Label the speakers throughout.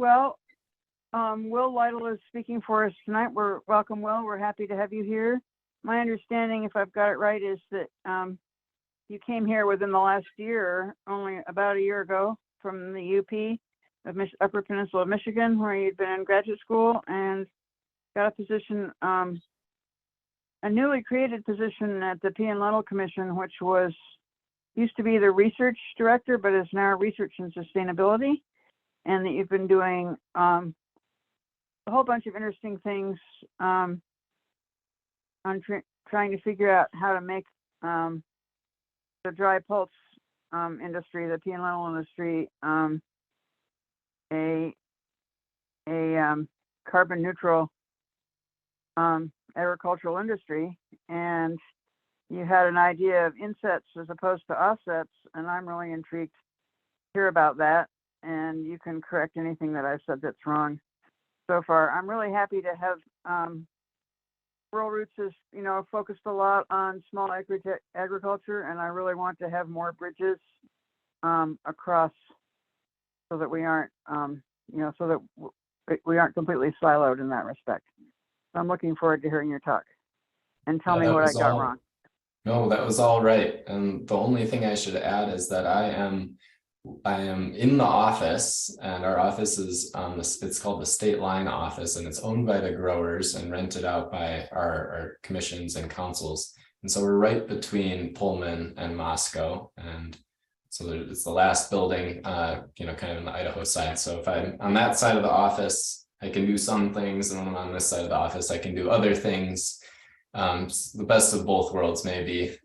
Speaker 1: Well, Will Lytle is speaking for us tonight. Welcome, Will. We're happy to have you here. My understanding, if I've got it right, is that you came here within the last year, only about a year ago, from the UP of Upper Peninsula of Michigan, where you'd been in graduate school and got a position, a newly created position at the Pea and Lentil Commission, which used to be the research director, but is now research and sustainability. And that you've been doing a whole bunch of interesting things on trying to figure out how to make the dry pulse industry, the pea and lentil industry, a carbon neutral agricultural industry. And you had an idea of insets as opposed to offsets, and I'm really intrigued to hear about that. And you can correct anything that I've said that's wrong so far. I'm really happy to have Rural Roots is, focused a lot on small agriculture, and I really want to have more bridges across so that we aren't, so that we aren't completely siloed in that respect. So I'm looking forward to hearing your talk and tell me what I got wrong.
Speaker 2: No, that was all right. And the only thing I should add is that I am in the office, and our office is it's called the State Line Office, and it's owned by the growers and rented out by our commissions and councils. And so we're right between Pullman and Moscow. And so it's the last building, kind of in the Idaho side. So if I'm on that side of the office, I can do some things. And when I'm on this side of the office, I can do other things. The best of both worlds, maybe.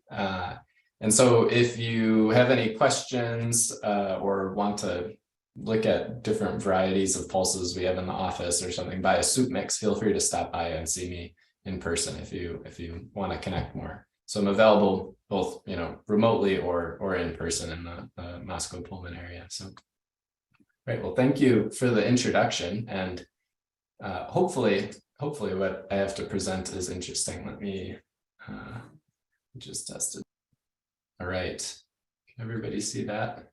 Speaker 2: And so if you have any questions or want to look at different varieties of pulses we have in the office or something, buy a soup mix, feel free to stop by and see me in person if you want to connect more. So I'm available both, remotely or in person in the Moscow Pullman area. So, right. Well, thank you for the introduction, and hopefully what I have to present is interesting. Let me just test it. All right, can everybody see that?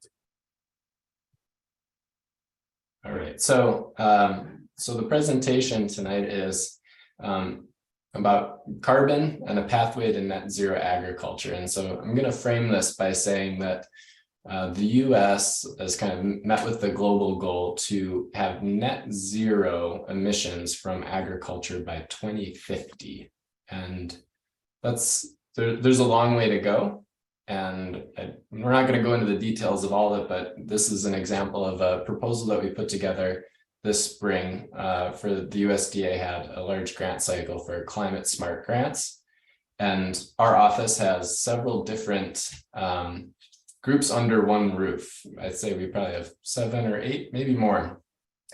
Speaker 2: All right, so the presentation tonight is about carbon and a pathway to net zero agriculture. And so I'm going to frame this by saying that the US has kind of met with the global goal to have net zero emissions from agriculture by 2050. And there's a long way to go. And we're not going to go into the details of all of it, but this is an example of a proposal that we put together this spring for the USDA had a large grant cycle for climate smart grants. And our office has several different groups under one roof. I'd say we probably have 7 or 8, maybe more.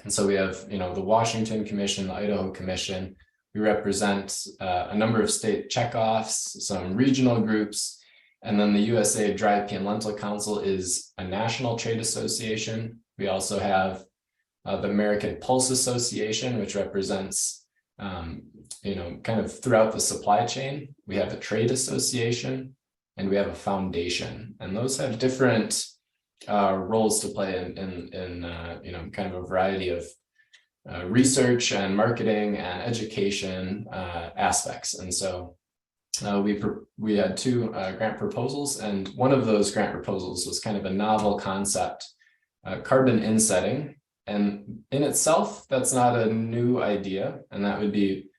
Speaker 2: And so we have, the Washington Commission, the Idaho Commission. We represent a number of state checkoffs, some regional groups. And then the USA Dry Pea and Lentil Council is a national trade association. We also have the American Pulse Association, which represents, kind of throughout the supply chain. We have a trade association, and we have a foundation, and those have different roles to play in kind of a variety of research and marketing and education aspects. And so we had 2 grant proposals, and one of those grant proposals was kind of a novel concept, carbon insetting. And in itself, that's not a new idea, and that would be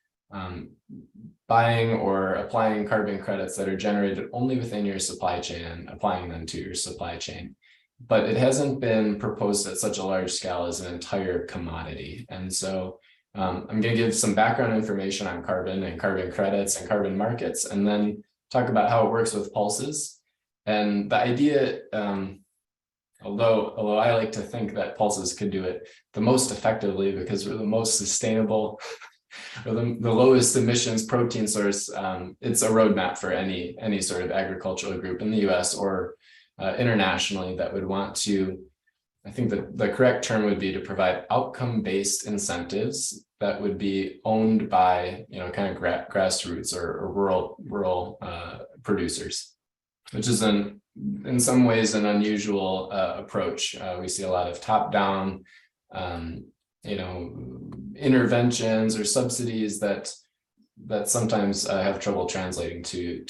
Speaker 2: buying or applying carbon credits that are generated only within your supply chain and applying them to your supply chain. But it hasn't been proposed at such a large scale as an entire commodity. And so I'm going to give some background information on carbon and carbon credits and carbon markets, and then talk about how it works with pulses. And the idea, although I like to think that pulses could do it the most effectively because we're the most sustainable or the lowest emissions protein source, it's a roadmap for any sort of agricultural group in the US or internationally that would want to, I think that the correct term would be to provide outcome-based incentives that would be owned by, kind of grassroots or rural producers, which is in some ways an unusual approach. We see a lot of top-down interventions or subsidies that sometimes have trouble translating to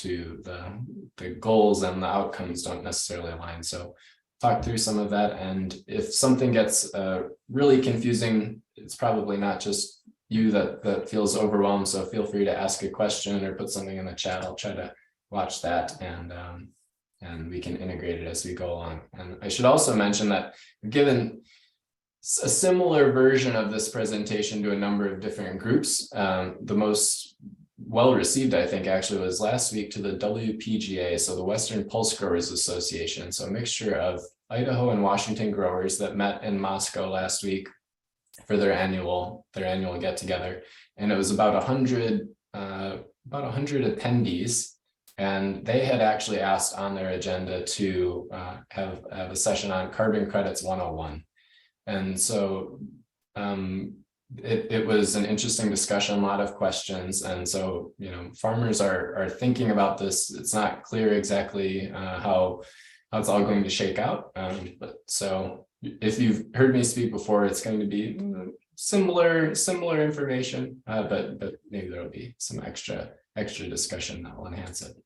Speaker 2: the goals, and the outcomes don't necessarily align. So talk through some of that. And if something gets really confusing, it's probably not just you that feels overwhelmed. So feel free to ask a question or put something in the chat. I'll try to watch that, and we can integrate it as we go along. And I should also mention that I've given a similar version of this presentation to a number of different groups. The most well received, I think, actually was last week to the WPGA, so the Western Pulse Growers Association. So a mixture of Idaho and Washington growers that met in Moscow last week for their annual get together, and it was about 100 attendees, and they had actually asked on their agenda to have a session on carbon credits 101. And so it was an interesting discussion, a lot of questions. And so, farmers are thinking about this. It's not clear exactly how it's all going to shake out. But so if you've heard me speak before, it's going to be similar information, but maybe there'll be some extra discussion that will enhance it.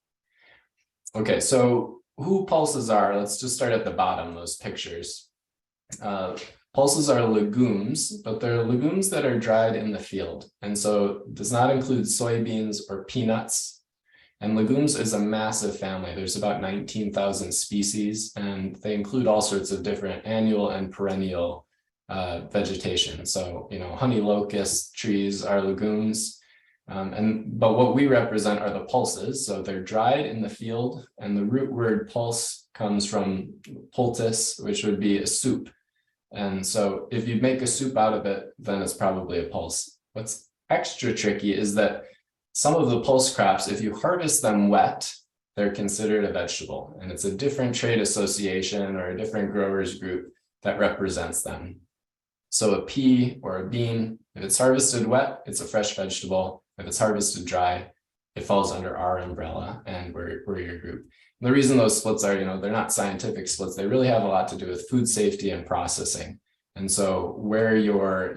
Speaker 2: Okay, so who pulses are, let's just start at the bottom, those pictures. Pulses are legumes, but they're legumes that are dried in the field. And so it does not include soybeans or peanuts. And legumes is a massive family. There's about 19,000 species, and they include all sorts of different annual and perennial vegetation. So, honey locust trees are legumes. But what we represent are the pulses. So they're dried in the field, and the root word pulse comes from pultis, which would be a soup. And so if you make a soup out of it, then it's probably a pulse. What's extra tricky is that some of the pulse crops, if you harvest them wet, they're considered a vegetable. And it's a different trade association or a different growers group that represents them. So a pea or a bean, if it's harvested wet, it's a fresh vegetable. If it's harvested dry, it falls under our umbrella, and we're your group. And the reason those splits are, they're not scientific splits. They really have a lot to do with food safety and processing. And so where your,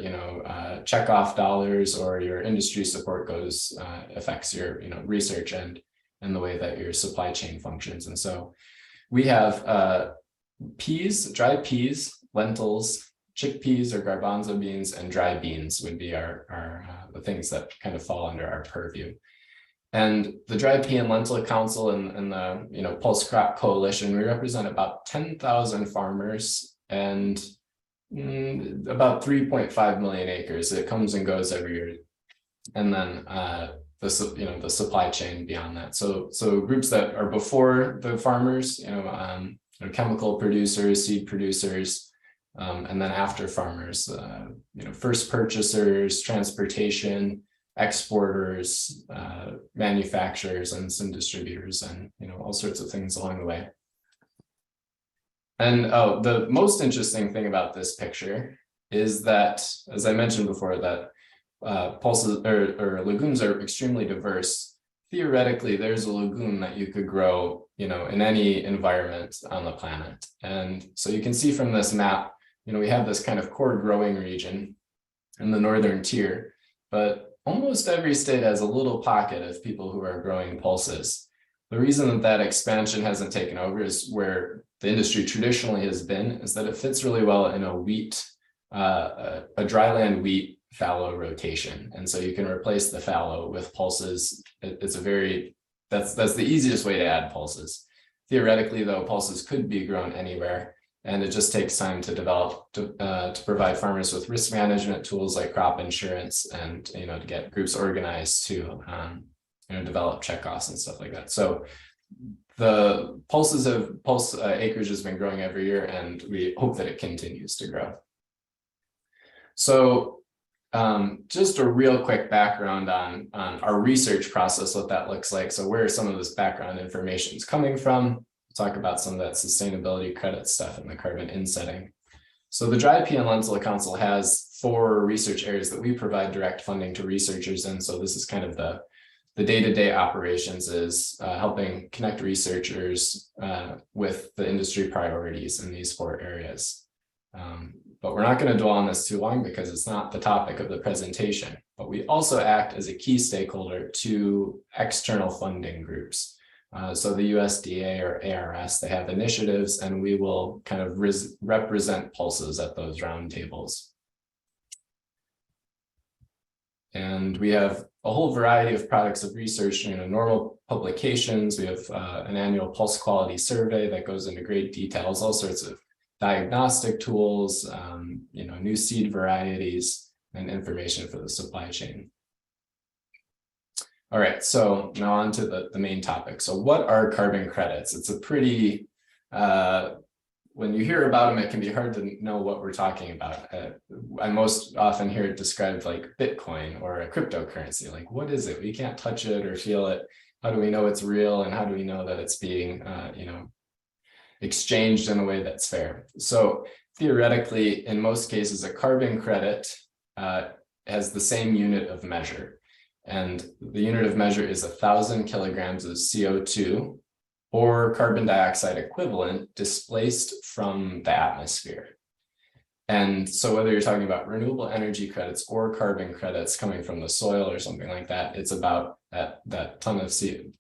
Speaker 2: checkoff dollars or your industry support goes affects your, research and the way that your supply chain functions. And so we have peas, dried peas, lentils, chickpeas or garbanzo beans, and dry beans would be our the things that kind of fall under our purview. And the Dry Pea and Lentil Council and the Pulse Crop Coalition, we represent about 10,000 farmers and about 3.5 million acres. It comes and goes every year. And then the supply chain beyond that. So groups that are before the farmers, chemical producers, seed producers, and then after farmers, first purchasers, transportation, exporters, manufacturers, and some distributors, and all sorts of things along the way. And the most interesting thing about this picture is that, as I mentioned before, that pulses or legumes are extremely diverse. Theoretically, there's a legume that you could grow, in any environment on the planet. And so you can see from this map, we have this kind of core growing region in the northern tier, but almost every state has a little pocket of people who are growing pulses. The reason that expansion hasn't taken over is where the industry traditionally has been, is that it fits really well in a wheat, a dryland wheat fallow rotation. And so you can replace the fallow with pulses. That's the easiest way to add pulses. Theoretically, though, pulses could be grown anywhere. And it just takes time to develop, to provide farmers with risk management tools like crop insurance, and to get groups organized to develop checkoffs and stuff like that. So the pulse acreage has been growing every year, and we hope that it continues to grow. So just a real quick background on our research process, what that looks like. So where some of this background information is coming from. Talk about some of that sustainability credit stuff and the carbon insetting. So the Dry Pea and Lentil Council has 4 research areas that we provide direct funding to researchers in. So this is kind of the day-to-day operations, is helping connect researchers with the industry priorities in these 4 areas. But we're not going to dwell on this too long because it's not the topic of the presentation. But we also act as a key stakeholder to external funding groups. So the USDA or ARS, they have initiatives, and we will kind of represent pulses at those roundtables. And we have a whole variety of products of research, normal publications. We have an annual pulse quality survey that goes into great details, all sorts of diagnostic tools, new seed varieties, and information for the supply chain. All right, so now on to the main topic. So what are carbon credits? It's a pretty, when you hear about them, it can be hard to know what we're talking about. I most often hear it described like Bitcoin or a cryptocurrency. Like, what is it? We can't touch it or feel it. How do we know it's real? And how do we know that it's being, exchanged in a way that's fair? So theoretically, in most cases, a carbon credit has the same unit of measure. And the unit of measure is 1,000 kilograms of CO2 or carbon dioxide equivalent displaced from the atmosphere. And so whether you're talking about renewable energy credits or carbon credits coming from the soil or something like that, it's about that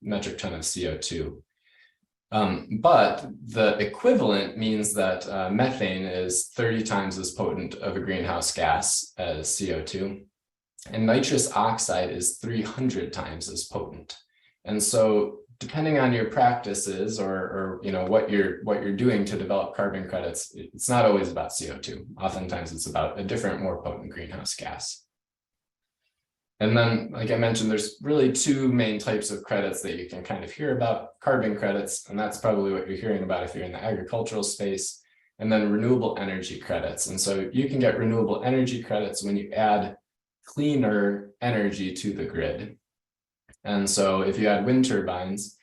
Speaker 2: metric ton of CO2. But the equivalent means that methane is 30 times as potent of a greenhouse gas as CO2. And nitrous oxide is 300 times as potent. And so depending on your practices or what you're doing to develop carbon credits, it's not always about CO2. Oftentimes it's about a different, more potent greenhouse gas. And then, like I mentioned, there's really two main types of credits that you can kind of hear about: carbon credits, and that's probably what you're hearing about if you're in the agricultural space, and then renewable energy credits. And so you can get renewable energy credits when you add cleaner energy to the grid. And so if you add wind turbines,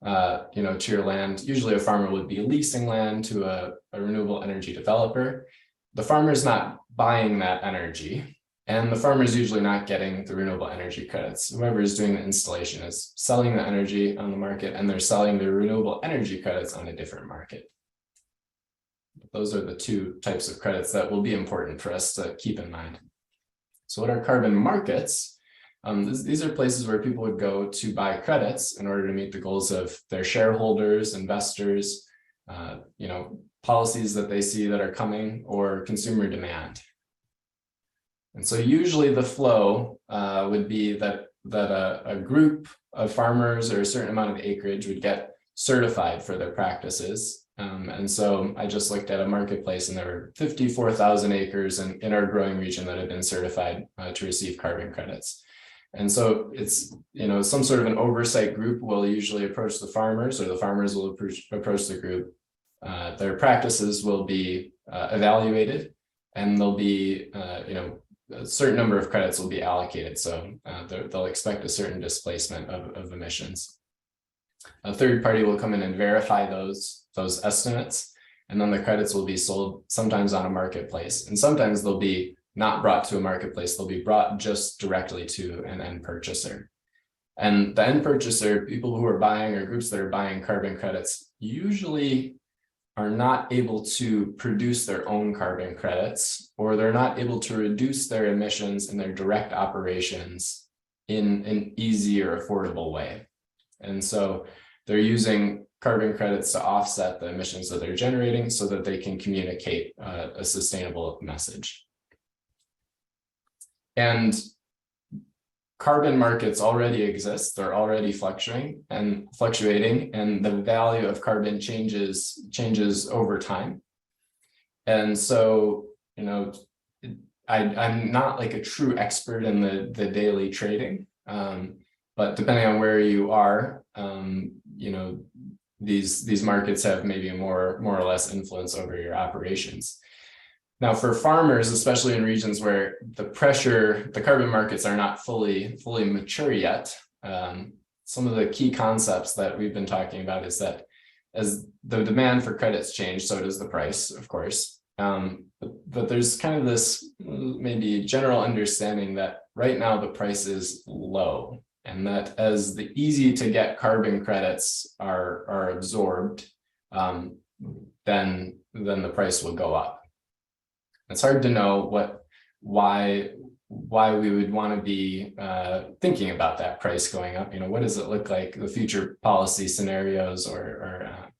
Speaker 2: to your land, usually a farmer would be leasing land to a renewable energy developer. The farmer's not buying that energy, and the farmer's usually not getting the renewable energy credits. Whoever is doing the installation is selling the energy on the market, and they're selling the renewable energy credits on a different market. Those are the two types of credits that will be important for us to keep in mind. So what are carbon markets? These are places where people would go to buy credits in order to meet the goals of their shareholders, investors, policies that they see that are coming, or consumer demand. And so usually the flow would be that a group of farmers or a certain amount of acreage would get certified for their practices. And so I just looked at a marketplace, and there were 54,000 acres in our growing region that have been certified to receive carbon credits. And so it's, some sort of an oversight group will usually approach the farmers, or the farmers will approach the group. Their practices will be evaluated, and there'll be, a certain number of credits will be allocated. So they'll expect a certain displacement of emissions. A third party will come in and verify those estimates, and then the credits will be sold sometimes on a marketplace, and sometimes they'll be not brought to a marketplace. They'll be brought just directly to an end purchaser. And the end purchaser, people who are buying, or groups that are buying carbon credits, usually are not able to produce their own carbon credits, or they're not able to reduce their emissions in their direct operations in an easy or affordable way. And so they're using carbon credits to offset the emissions that they're generating so that they can communicate a sustainable message. And carbon markets already exist. They're already fluctuating, and the value of carbon changes over time. And so, I'm not like a true expert in the daily trading, but depending on where you are, these markets have maybe more or less influence over your operations. Now, for farmers, especially in regions where the carbon markets are not fully mature yet, some of the key concepts that we've been talking about is that as the demand for credits change, so does the price, of course. But there's kind of this maybe general understanding that right now the price is low, and that as the easy to get carbon credits are absorbed, then the price will go up. It's hard to know why we would want to be thinking about that price going up. What does it look like, the future policy scenarios or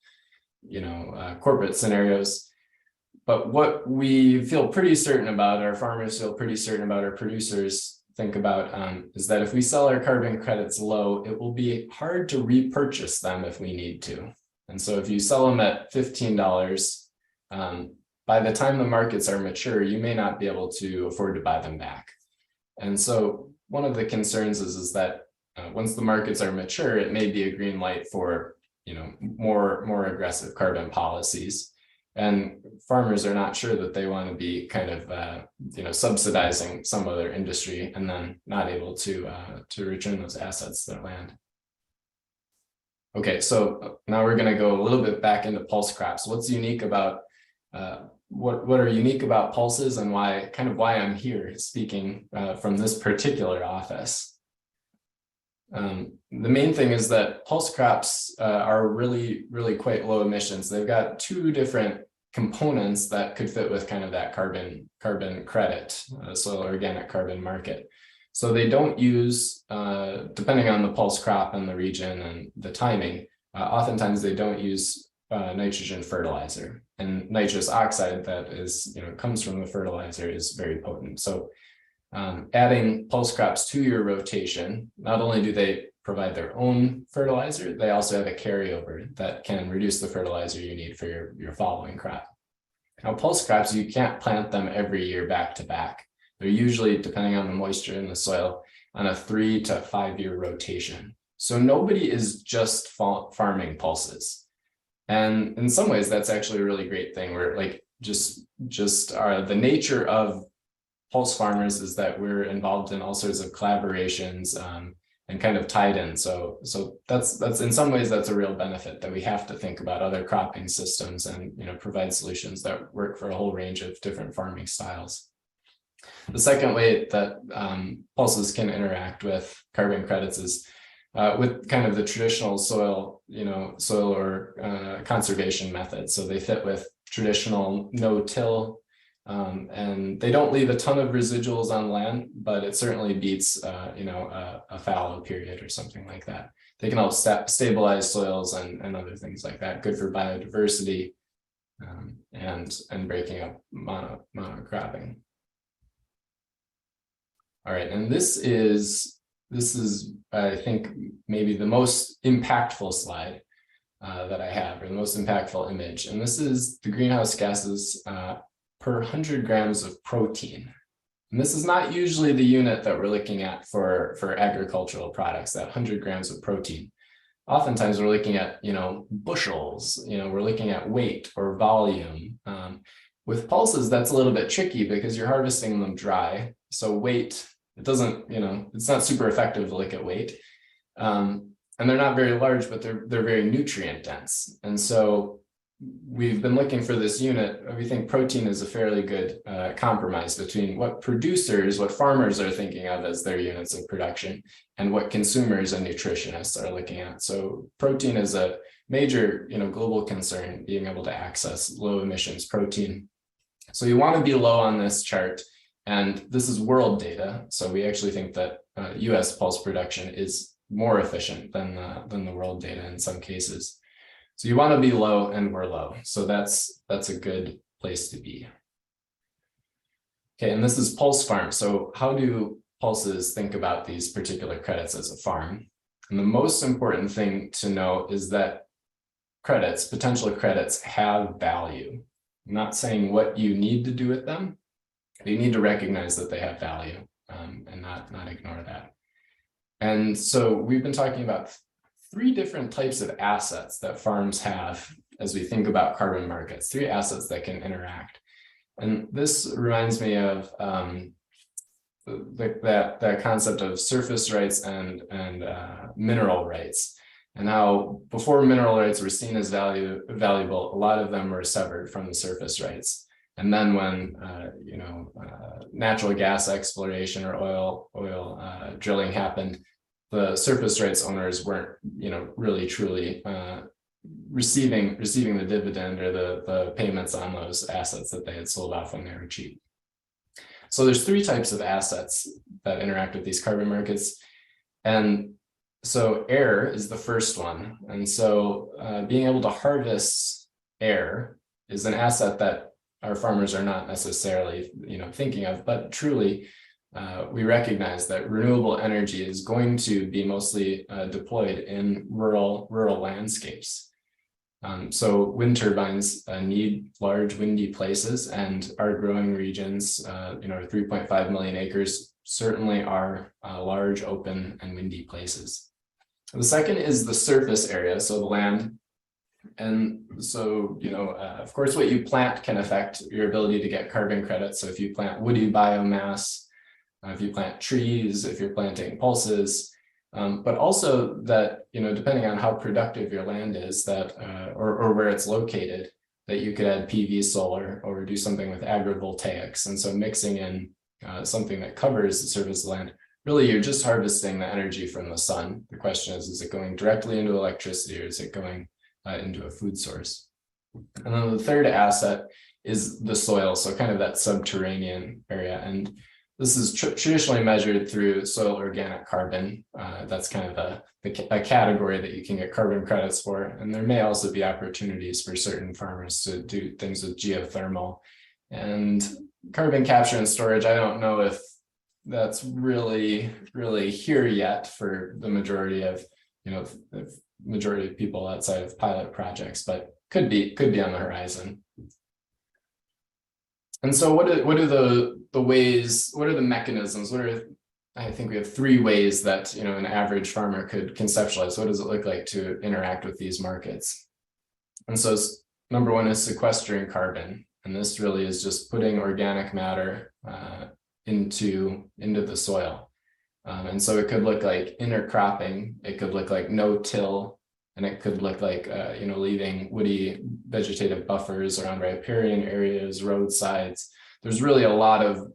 Speaker 2: corporate scenarios? But what we feel pretty certain about, our farmers feel pretty certain about, our producers think about, is that if we sell our carbon credits low, it will be hard to repurchase them if we need to. And so if you sell them at $15, by the time the markets are mature, you may not be able to afford to buy them back. And so one of the concerns is that once the markets are mature, it may be a green light for more aggressive carbon policies. And farmers are not sure that they want to be kind of subsidizing some other industry and then not able to return those assets to their land. Okay, so now we're going to go a little bit back into pulse crops. What's unique about what are unique about pulses, and why I'm here speaking from this particular office. The main thing is that pulse crops are really quite low emissions. They've got two different components that could fit with kind of that carbon credit, soil organic carbon market. So they don't use, depending on the pulse crop and the region and the timing, oftentimes they don't use nitrogen fertilizer, and nitrous oxide that is, comes from the fertilizer is very potent. So adding pulse crops to your rotation, not only do they provide their own fertilizer, they also have a carryover that can reduce the fertilizer you need for your following crop. Now, pulse crops, you can't plant them every year back to back. They're usually, depending on the moisture in the soil, on a 3 to 5 year rotation. So nobody is just farming pulses. And in some ways, that's actually a really great thing. We're like the nature of pulse farmers is that we're involved in all sorts of collaborations and kind of tied in. So that's in some ways, that's a real benefit, that we have to think about other cropping systems and provide solutions that work for a whole range of different farming styles. The second way that pulses can interact with carbon credits is with kind of the traditional soil or conservation methods. So they fit with traditional no-till, and they don't leave a ton of residuals on land, but it certainly beats a fallow period or something like that. They can help stabilize soils and other things like that. Good for biodiversity and breaking up monocropping. All right, and this is I think maybe the most impactful slide that I have, or the most impactful image, and this is the greenhouse gases per 100 grams of protein. And this is not usually the unit that we're looking at for agricultural products, that 100 grams of protein. Oftentimes we're looking at bushels, we're looking at weight or volume. With pulses, that's a little bit tricky because you're harvesting them dry. So weight, it doesn't, it's not super effective to look at weight. And they're not very large, but they're very nutrient dense. And so we've been looking for this unit. We think protein is a fairly good compromise between what farmers are thinking of as their units of production and what consumers and nutritionists are looking at. So protein is a major, global concern, being able to access low emissions protein. So you want to be low on this chart. And this is world data. So we actually think that US pulse production is more efficient than the world data in some cases. So you want to be low, and we're low. So that's a good place to be. Okay, and this is pulse farm. So how do pulses think about these particular credits as a farm? And the most important thing to know is that potential credits have value. I'm not saying what you need to do with them. You need to recognize that they have value and not ignore that. And so we've been talking about 3 different types of assets that farms have as we think about carbon markets, 3 assets that can interact. And this reminds me of that concept of surface rights and mineral rights, and how before mineral rights were seen as valuable, a lot of them were severed from the surface rights. And then when natural gas exploration or oil drilling happened, the surface rights owners weren't really truly receiving the dividend or the payments on those assets that they had sold off when they were cheap. So there's three types of assets that interact with these carbon markets. And so air is the first one. And so being able to harvest air is an asset that our farmers are not necessarily, thinking of, but truly we recognize that renewable energy is going to be mostly deployed in rural landscapes. So wind turbines need large windy places, and our growing regions, 3.5 million acres certainly are large, open, and windy places. The second is the surface area, so the land. And so, of course, what you plant can affect your ability to get carbon credits. So if you plant woody biomass, if you plant trees, if you're planting pulses, but also that, depending on how productive your land is, that or where it's located, that you could add PV solar or do something with agrivoltaics. And so mixing in something that covers the surface of the land, really you're just harvesting the energy from the sun. The question is it going directly into electricity, or is it going into a food source? And then the third asset is the soil, so kind of that subterranean area. And this is traditionally measured through soil organic carbon. That's kind of a category that you can get carbon credits for. And there may also be opportunities for certain farmers to do things with geothermal. And carbon capture and storage, I don't know if that's really here yet for the majority of, majority of people outside of pilot projects, but could be on the horizon. And so what are the ways, what are the mechanisms, I think we have three ways that, an average farmer could conceptualize. What does it look like to interact with these markets? And so number one is sequestering carbon. And this really is just putting organic matter into the soil. And so it could look like intercropping, it could look like no-till, and it could look like, leaving woody vegetative buffers around riparian areas, roadsides. There's really a lot of,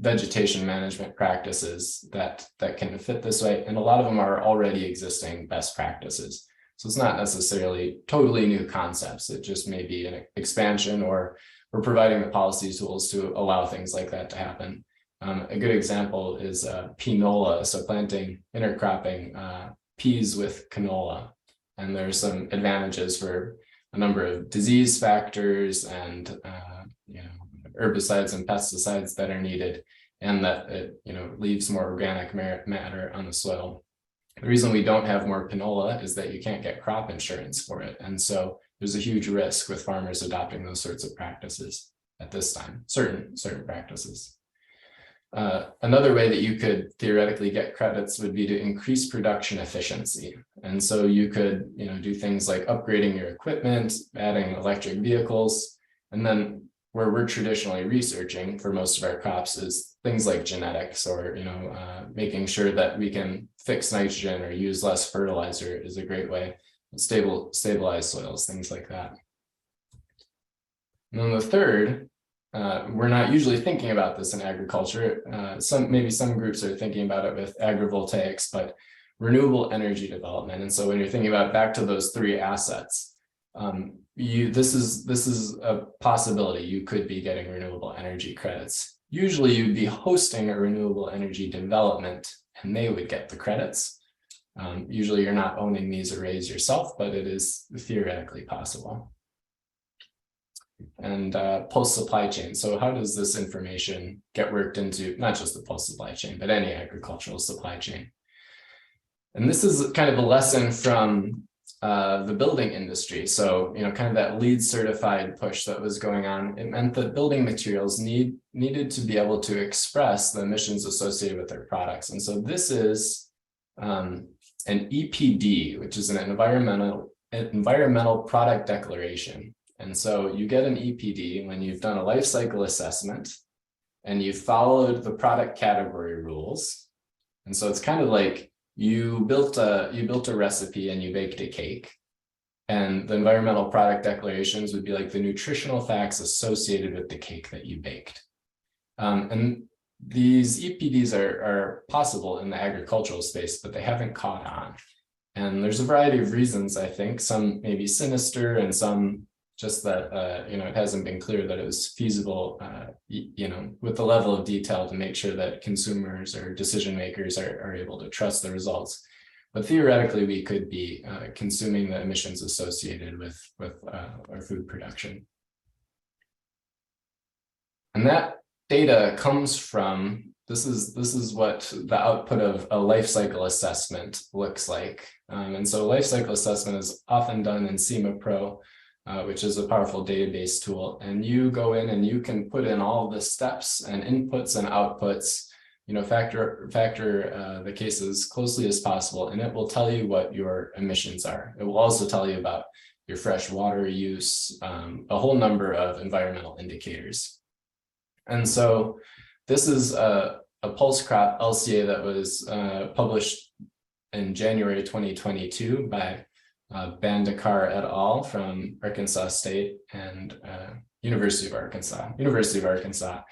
Speaker 2: vegetation management practices that can fit this way. And a lot of them are already existing best practices. So it's not necessarily totally new concepts. It just may be an expansion, or we're providing the policy tools to allow things like that to happen. A good example is pinola, so planting, intercropping peas with canola. And there's some advantages for a number of disease factors and herbicides and pesticides that are needed, and that it leaves more organic matter on the soil. The reason we don't have more pinola is that you can't get crop insurance for it. And so there's a huge risk with farmers adopting those sorts of practices at this time, certain practices. Another way that you could theoretically get credits would be to increase production efficiency. And so you could, do things like upgrading your equipment, adding electric vehicles, and then where we're traditionally researching for most of our crops is things like genetics, or, making sure that we can fix nitrogen or use less fertilizer is a great way. Stabilize soils, things like that. And then the third, we're not usually thinking about this in agriculture. Maybe some groups are thinking about it with agrivoltaics, but renewable energy development. And so when you're thinking about back to those three assets, this is a possibility. You could be getting renewable energy credits. Usually you'd be hosting a renewable energy development and they would get the credits. Usually you're not owning these arrays yourself, but it is theoretically possible. And pulse supply chain. So how does this information get worked into not just the pulse supply chain, but any agricultural supply chain? And this is kind of a lesson from the building industry. So, kind of that LEED certified push that was going on. It meant that building materials needed to be able to express the emissions associated with their products. And so this is an EPD, which is an environmental product declaration. And so you get an EPD when you've done a life cycle assessment and you've followed the product category rules. And so it's kind of like you built a recipe and you baked a cake. And the environmental product declarations would be like the nutritional facts associated with the cake that you baked. And these EPDs are possible in the agricultural space, but they haven't caught on. And there's a variety of reasons, I think, some maybe sinister and some just that, it hasn't been clear that it was feasible, with the level of detail to make sure that consumers or decision makers are able to trust the results. But theoretically, we could be consuming the emissions associated with our food production. And that data comes from, this is what the output of a life cycle assessment looks like. And so life cycle assessment is often done in SEMA Pro, which is a powerful database tool. And you go in and you can put in all the steps and inputs and outputs, factor the cases closely as possible, and it will tell you what your emissions are. It will also tell you about your fresh water use, a whole number of environmental indicators. And so this is a pulse crop LCA that was published in January 2022 by Bandekar et al. From Arkansas State and University of Arkansas.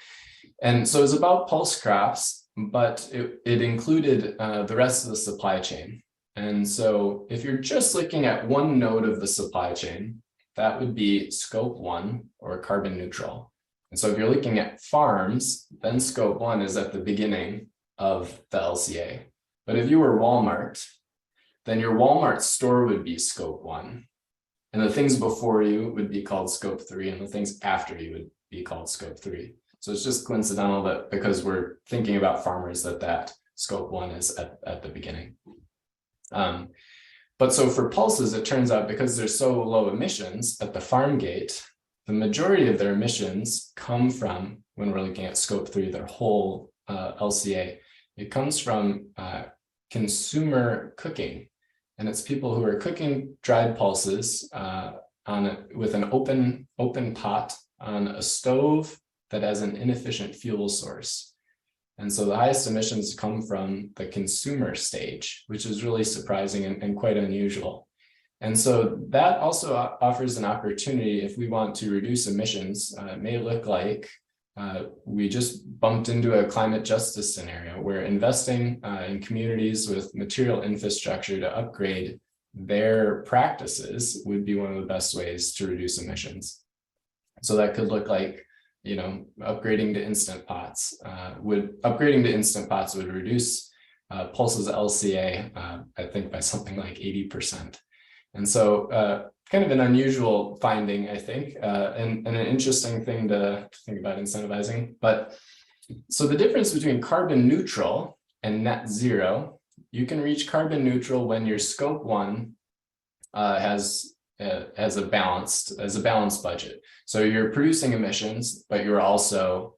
Speaker 2: And so it's about pulse crops, but it included the rest of the supply chain. And so if you're just looking at one node of the supply chain, that would be scope 1 or carbon neutral. And so if you're looking at farms, then scope 1 is at the beginning of the LCA. But if you were Walmart, then your Walmart store would be scope 1. And the things before you would be called scope 3, and the things after you would be called scope 3. So it's just coincidental that because we're thinking about farmers that scope 1 is at the beginning. But so for pulses, it turns out because there's so low emissions at the farm gate, the majority of their emissions come from, when we're looking at scope 3, their whole LCA, it comes from consumer cooking. And it's people who are cooking dried pulses with an open pot on a stove that has an inefficient fuel source. And so the highest emissions come from the consumer stage, which is really surprising and quite unusual. And so that also offers an opportunity if we want to reduce emissions. It may look like we just bumped into a climate justice scenario where investing in communities with material infrastructure to upgrade their practices would be one of the best ways to reduce emissions. So that could look like, upgrading to Instant Pots. Upgrading to Instant Pots would reduce Pulse's LCA, I think, by something like 80%. And so kind of an unusual finding, I think, and an interesting thing to think about incentivizing. But so the difference between carbon neutral and net zero, you can reach carbon neutral when your scope 1 has a balanced budget. So you're producing emissions, but you're also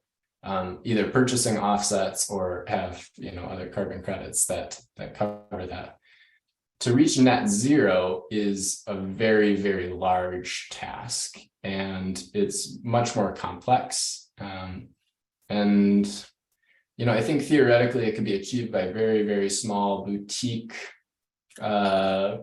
Speaker 2: either purchasing offsets or have other carbon credits that cover that. To reach net zero is a very, very large task, and it's much more complex. I think theoretically it could be achieved by very, very small boutique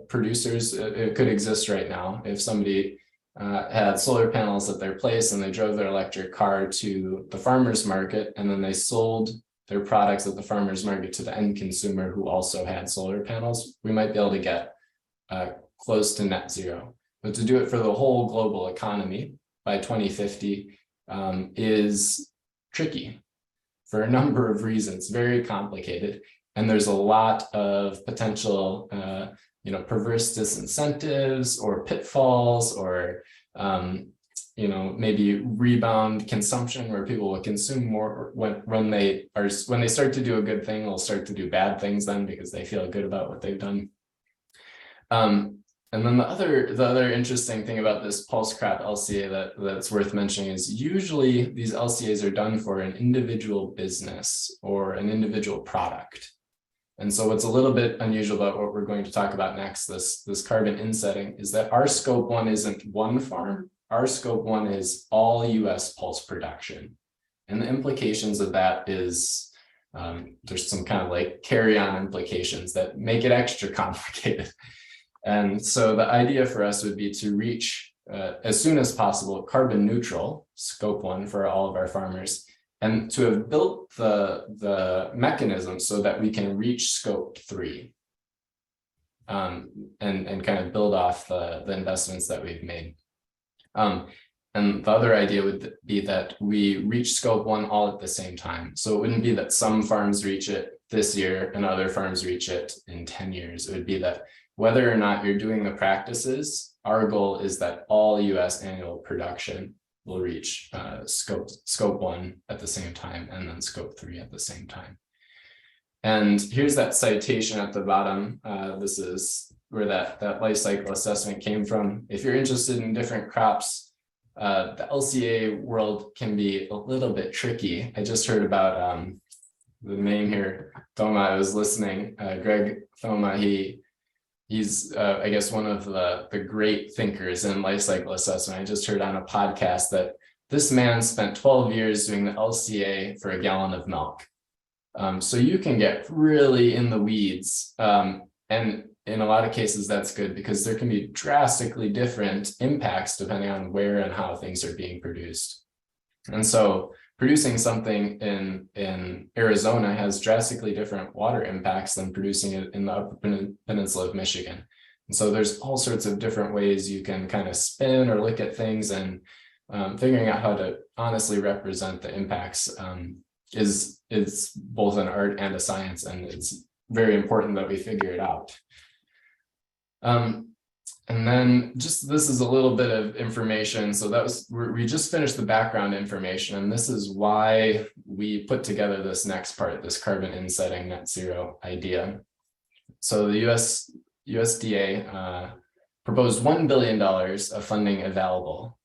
Speaker 2: producers. It could exist right now. If somebody had solar panels at their place and they drove their electric car to the farmer's market, and then they sold their products at the farmer's market to the end consumer who also had solar panels, we might be able to get close to net zero. But to do it for the whole global economy by 2050 is tricky for a number of reasons, very complicated. And there's a lot of potential, perverse disincentives or pitfalls or, maybe rebound consumption where people will consume more when they start to do a good thing, they'll start to do bad things then because they feel good about what they've done. And then the other interesting thing about this pulse crop LCA that's worth mentioning is usually these LCAs are done for an individual business or an individual product. And so what's a little bit unusual about what we're going to talk about next, this carbon insetting, is that our scope 1 isn't one farm. Our scope 1 is all US pulse production. And the implications of that is there's some kind of like carry-on implications that make it extra complicated. And so the idea for us would be to reach, as soon as possible, carbon neutral, scope 1 for all of our farmers, and to have built the mechanism so that we can reach scope 3. and kind of build off the investments that we've made. And the other idea would be that we reach scope 1 all at the same time. So it wouldn't be that some farms reach it this year and other farms reach it in 10 years. It would be that whether or not you're doing the practices, our goal is that all US annual production will reach scope 1 at the same time, and then scope 3 at the same time. And here's that citation at the bottom. This is where that life cycle assessment came from. If you're interested in different crops, the LCA world can be a little bit tricky. I just heard about the name here, Thoma. I was listening, Greg Thoma. He's I guess one of the great thinkers in life cycle assessment. I just heard on a podcast that this man spent 12 years doing the LCA for a gallon of milk. So you can get really in the weeds, and in a lot of cases that's good because there can be drastically different impacts depending on where and how things are being produced. And so producing something in Arizona has drastically different water impacts than producing it in the Upper Peninsula of Michigan. And so there's all sorts of different ways you can kind of spin or look at things, and figuring out how to honestly represent the impacts is both an art and a science, and it's very important that we figure it out. And then just this is a little bit of information. So we just finished the background information, and this is why we put together this next part, this carbon insetting net zero idea. So the USDA proposed $1 billion of funding available.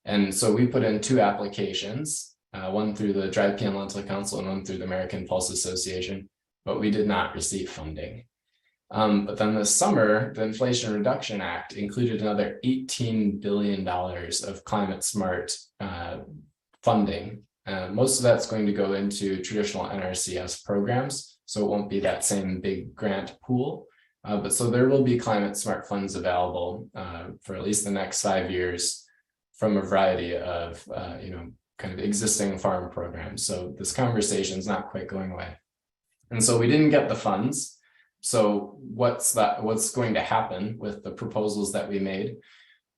Speaker 2: And so we put in 2 applications, one through the Dry Pea and Lentil Council and one through the American Pulse Association, but we did not receive funding. But then this summer, the Inflation Reduction Act included another $18 billion of climate smart funding. Most of that's going to go into traditional NRCS programs, so it won't be that same big grant pool. But so there will be climate smart funds available for at least the next 5 years from a variety of kind of existing farm programs. So this conversation is not quite going away. And so we didn't get the funds. So what's going to happen with the proposals that we made?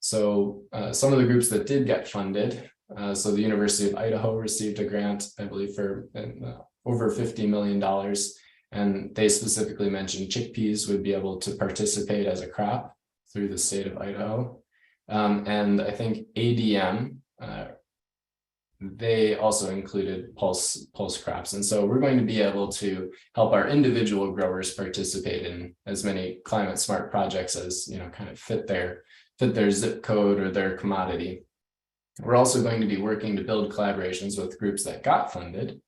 Speaker 2: So some of the groups that did get funded, so the University of Idaho received a grant, I believe, for over $50 million. And they specifically mentioned chickpeas would be able to participate as a crop through the state of Idaho. And I think ADM, they also included pulse crops. And so we're going to be able to help our individual growers participate in as many climate smart projects as, kind of fit their zip code or their commodity. We're also going to be working to build collaborations with groups that got funded.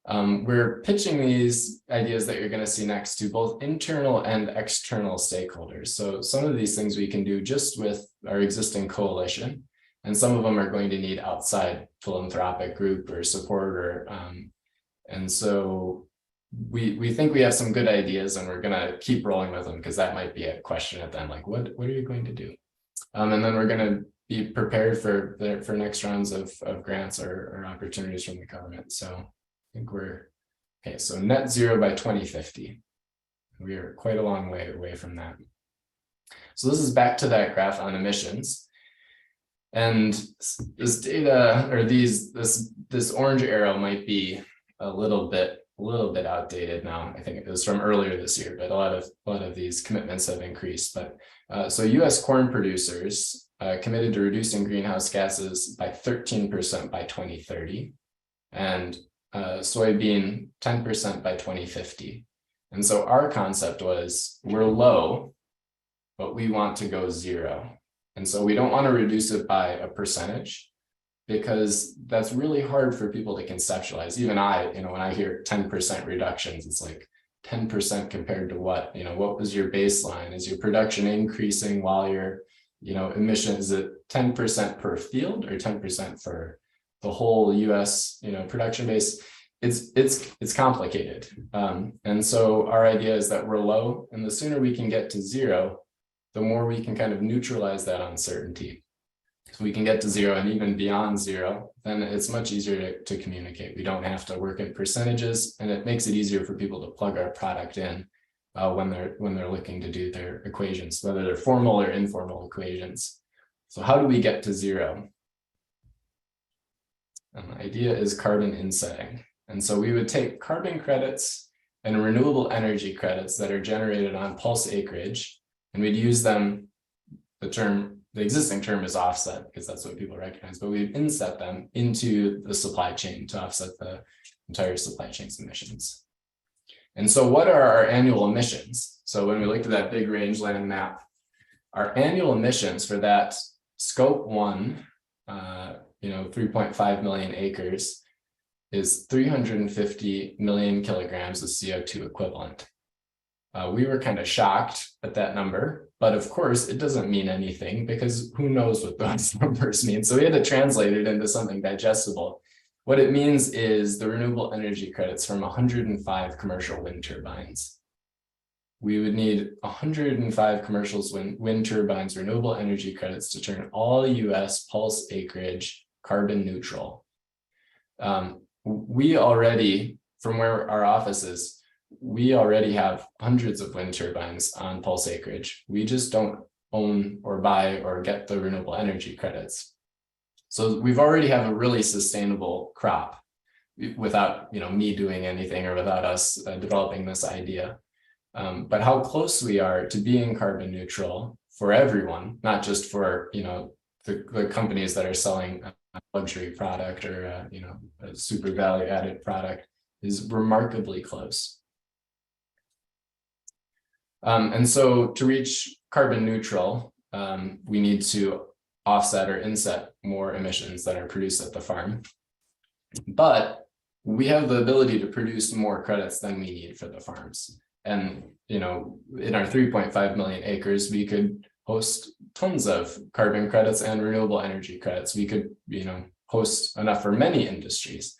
Speaker 2: We're pitching these ideas that you're going to see next to both internal and external stakeholders. So some of these things we can do just with our existing coalition, and some of them are going to need outside philanthropic group or support, and so we think we have some good ideas, and we're going to keep rolling with them because that might be a question at the end, like what are you going to do? And then we're going to be prepared for next rounds of grants or opportunities from the government. So I think we're okay. So net zero by 2050. We are quite a long way away from that. So this is back to that graph on emissions. And this data, or this orange arrow might be a little bit outdated now. I think it was from earlier this year, but a lot of these commitments have increased. But so U.S. corn producers committed to reducing greenhouse gases by 13% by 2030, and soybean 10% by 2050. And so our concept was, we're low, but we want to go zero. And so we don't want to reduce it by a percentage, because that's really hard for people to conceptualize. Even I, when I hear 10% reductions, it's like 10% compared to what? What was your baseline? Is your production increasing while your, emissions at 10% per field or 10% for the whole US, production base? It's complicated. And so our idea is that we're low, and the sooner we can get to zero, the more we can kind of neutralize that uncertainty. So we can get to zero, and even beyond zero, then it's much easier to communicate. We don't have to work in percentages, and it makes it easier for people to plug our product in when they're looking to do their equations, whether they're formal or informal equations. So how do we get to zero? And the idea is carbon insetting. And so we would take carbon credits and renewable energy credits that are generated on pulse acreage, and we'd use them, the existing term is offset because that's what people recognize, but we'd inset them into the supply chain to offset the entire supply chain's emissions. And so what are our annual emissions? So when we looked at that big rangeland map, our annual emissions for that scope 1, 3.5 million acres is 350 million kilograms of CO2 equivalent. We were kind of shocked at that number, but of course it doesn't mean anything because who knows what those numbers mean. So we had to translate it into something digestible. What it means is the renewable energy credits from 105 commercial wind turbines. We would need 105 commercial wind turbines renewable energy credits to turn all US pulse acreage carbon neutral. We already, from where our office is, we already have hundreds of wind turbines on pulse acreage. We just don't own or buy or get the renewable energy credits. So we've already have a really sustainable crop without me doing anything or without us developing this idea. But how close we are to being carbon neutral for everyone, not just for the companies that are selling a luxury product or a super value added product, is remarkably close. And so to reach carbon neutral, we need to offset or inset more emissions that are produced at the farm. But we have the ability to produce more credits than we need for the farms. And, in our 3.5 million acres, we could host tons of carbon credits and renewable energy credits. We could, host enough for many industries.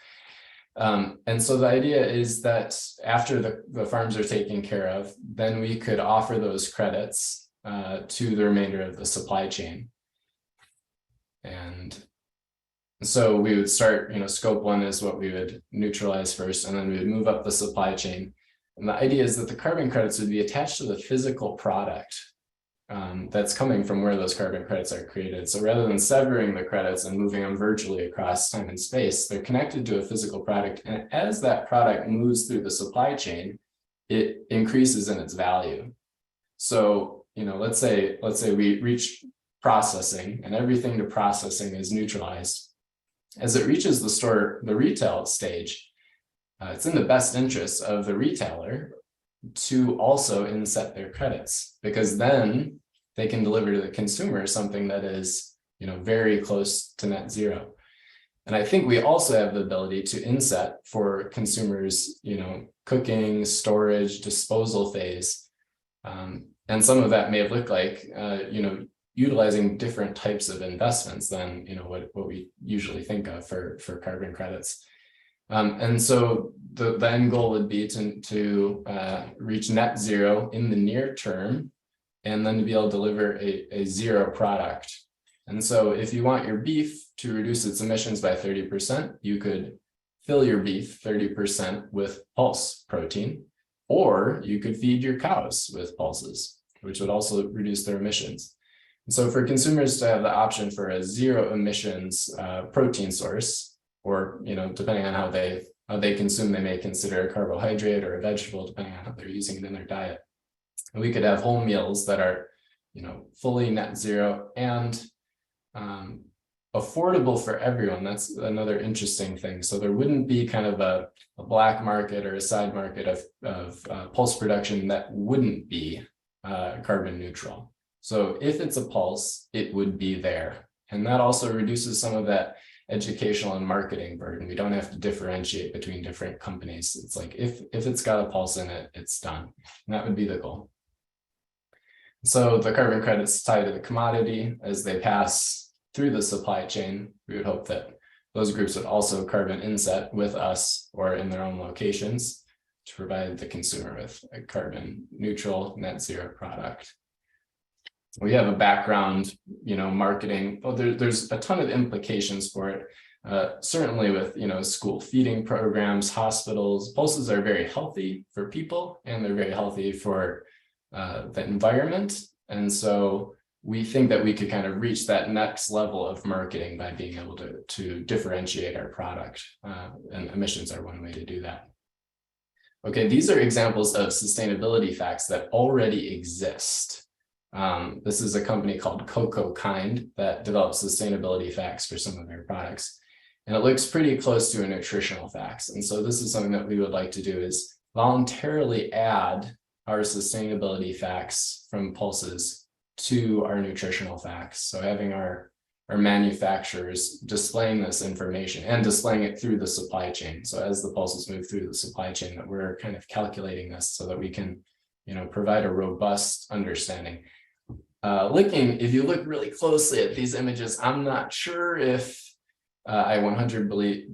Speaker 2: And so the idea is that after the farms are taken care of, then we could offer those credits to the remainder of the supply chain. And so we would start, scope 1 is what we would neutralize first, and then we would move up the supply chain. And the idea is that the carbon credits would be attached to the physical product that's coming from where those carbon credits are created. So rather than severing the credits and moving them virtually across time and space, they're connected to a physical product. And as that product moves through the supply chain, it increases in its value. So, let's say we reach processing and everything to processing is neutralized. As it reaches the retail stage, it's in the best interest of the retailer to also inset their credits, because then they can deliver to the consumer something that is, very close to net zero. And I think we also have the ability to inset for consumers, cooking, storage, disposal phase. And some of that may have looked like, utilizing different types of investments than, what we usually think of for carbon credits. And so the end goal would be to reach net zero in the near term, and then to be able to deliver a zero product. And so if you want your beef to reduce its emissions by 30%, you could fill your beef 30% with pulse protein, or you could feed your cows with pulses, which would also reduce their emissions. And so for consumers to have the option for a zero emissions protein source, or depending on how they consume, they may consider a carbohydrate or a vegetable, depending on how they're using it in their diet. And we could have whole meals that are fully net zero and affordable for everyone. That's another interesting thing. So there wouldn't be kind of a black market or a side market of pulse production that wouldn't be carbon neutral. So if it's a pulse, it would be there. And that also reduces some of that educational and marketing burden. We don't have to differentiate between different companies. It's like if it's got a pulse in it, it's done. And that would be the goal. So the carbon credits tie to the commodity as they pass through the supply chain. We would hope that those groups would also carbon inset with us or in their own locations to provide the consumer with a carbon neutral net zero product. We have a background, marketing. Well, there's a ton of implications for it. certainly with, school feeding programs, hospitals. Pulses are very healthy for people, and they're very healthy for the environment. And so we think that we could kind of reach that next level of marketing by being able to differentiate our product, and emissions are one way to do that. Okay, these are examples of sustainability facts that already exist. This is a company called Cocoa Kind that develops sustainability facts for some of their products. And it looks pretty close to a nutritional facts. And so this is something that we would like to do, is voluntarily add our sustainability facts from pulses to our nutritional facts. So having our manufacturers displaying this information and displaying it through the supply chain. So as the pulses move through the supply chain, that we're kind of calculating this so that we can, provide a robust understanding. If you look really closely at these images, I'm not sure if I 100%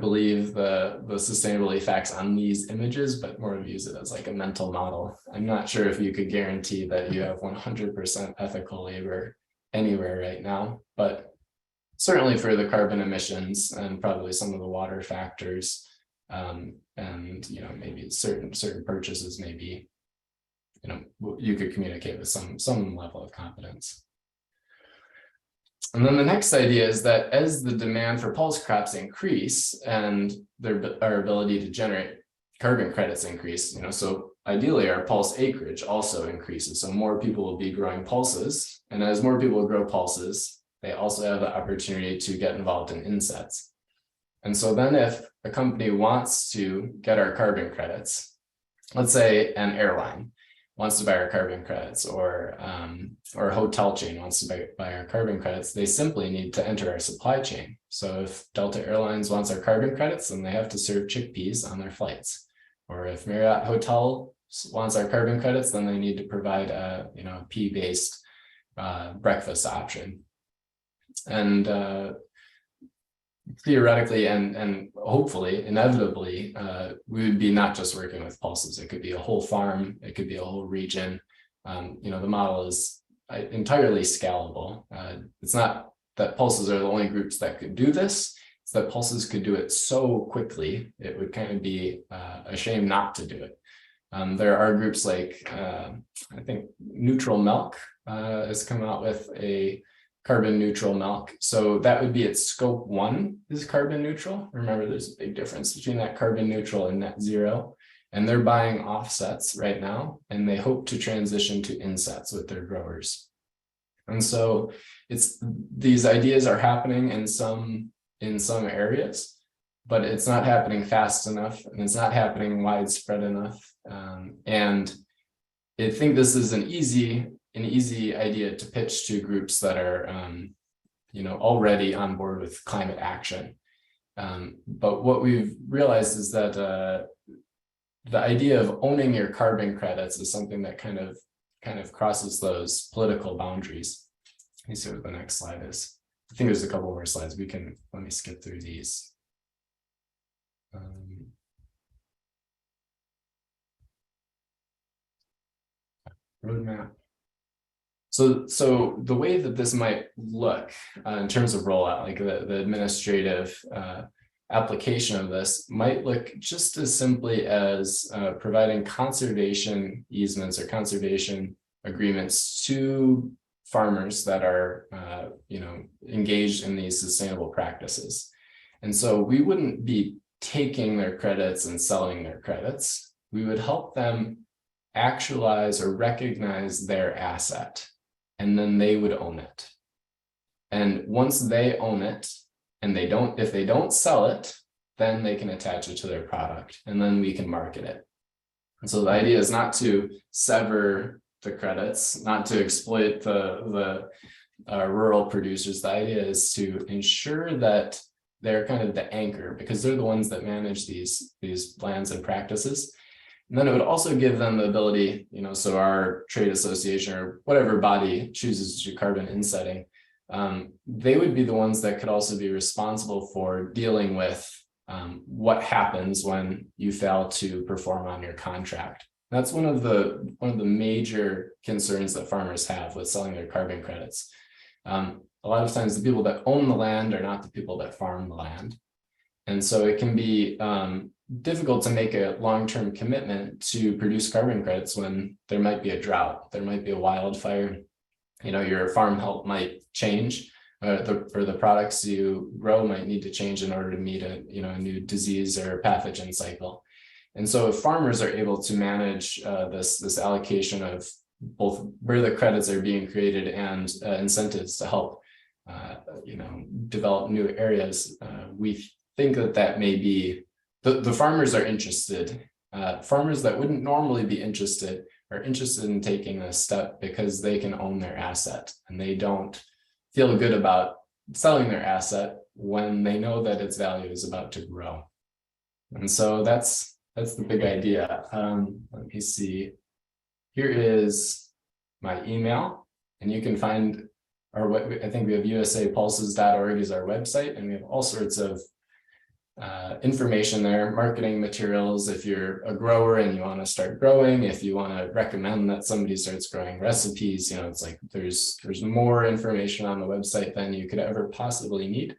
Speaker 2: believe the sustainability facts on these images, but more of use it as like a mental model. I'm not sure if you could guarantee that you have 100% ethical labor anywhere right now, but certainly for the carbon emissions and probably some of the water factors, and maybe certain purchases, maybe you could communicate with some level of confidence. And then the next idea is that as the demand for pulse crops increase and our ability to generate carbon credits increase, so ideally our pulse acreage also increases. So more people will be growing pulses, and as more people grow pulses, they also have the opportunity to get involved in insets. And so then if a company wants to get our carbon credits, let's say an airline wants to buy our carbon credits, or a hotel chain wants to buy our carbon credits, they simply need to enter our supply chain. So if Delta Airlines wants our carbon credits, then they have to serve chickpeas on their flights. Or if Marriott Hotel wants our carbon credits, then they need to provide a pea-based breakfast option. And theoretically and hopefully, inevitably, we would be not just working with pulses. It could be a whole farm, it could be a whole region. The model is entirely scalable. It's not that pulses are the only groups that could do this. It's that pulses could do it so quickly, it would kind of be a shame not to do it. There are groups like, I think Neutral Milk has come out with a carbon neutral milk. So that would be its scope 1 is carbon neutral. Remember, there's a big difference between that carbon neutral and net zero. And they're buying offsets right now, and they hope to transition to insets with their growers. And so these ideas are happening in some areas, but it's not happening fast enough, and it's not happening widespread enough. And I think this is an easy idea to pitch to groups that are, already on board with climate action. But what we've realized is that the idea of owning your carbon credits is something that kind of crosses those political boundaries. Let me see what the next slide is. I think there's a couple more slides. Let me skip through these. Roadmap. So the way that this might look in terms of rollout, like the administrative application of this might look just as simply as providing conservation easements or conservation agreements to farmers that are, engaged in these sustainable practices. And so we wouldn't be taking their credits and selling their credits. We would help them actualize or recognize their asset, and then they would own it. And once they own it, and if they don't sell it, then they can attach it to their product, and then we can market it. And so the idea is not to sever the credits, not to exploit the rural producers. The idea is to ensure that they're kind of the anchor, because they're the ones that manage these lands and practices. And then it would also give them the ability, so our trade association or whatever body chooses to do carbon insetting, they would be the ones that could also be responsible for dealing with what happens when you fail to perform on your contract. That's one of the major concerns that farmers have with selling their carbon credits. A lot of times the people that own the land are not the people that farm the land. And so it can be difficult to make a long-term commitment to produce carbon credits when there might be a drought, there might be a wildfire, your farm help might change, or the products you grow might need to change in order to meet a new disease or pathogen cycle. And so if farmers are able to manage this allocation of both where the credits are being created and incentives to help develop new areas, we think that may be the farmers are interested. Farmers that wouldn't normally be interested are interested in taking this step because they can own their asset and they don't feel good about selling their asset when they know that its value is about to grow. And so that's the big idea. Let me see. Here is my email, and you can find I think we have usapulses.org is our website, and we have all sorts of information there, marketing materials. If you're a grower and you want to start growing, if you want to recommend that somebody starts growing, recipes, it's like there's more information on the website than you could ever possibly need.